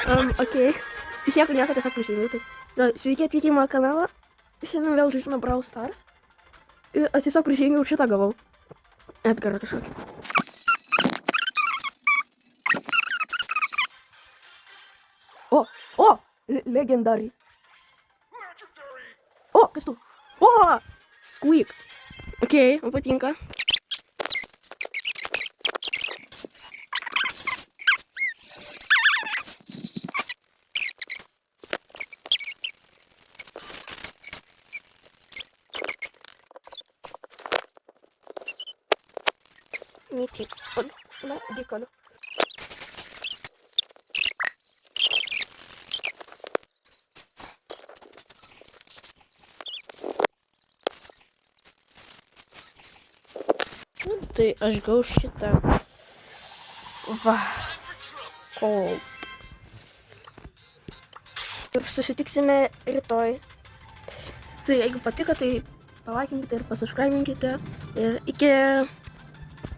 Okei. Iš nieko tiesiog prisijungiu. Tai. Sveiki atvykę į mano kanalą. Šiandien vėl žaisime Brawl Stars. Ir aš tiesiog prisijungiau ir šitą gavau. Edgarą kažkokį. O! Legendary. O, kas tu? O! Squeak. Okei, man patinka. Mythic. Na, dėkoliu. Tai aš gau šitą. Va. Cold. Ir susitiksime rytoj. Tai jeigu patiko, tai palaikinkite ir pasubscribinkite. Ir iki...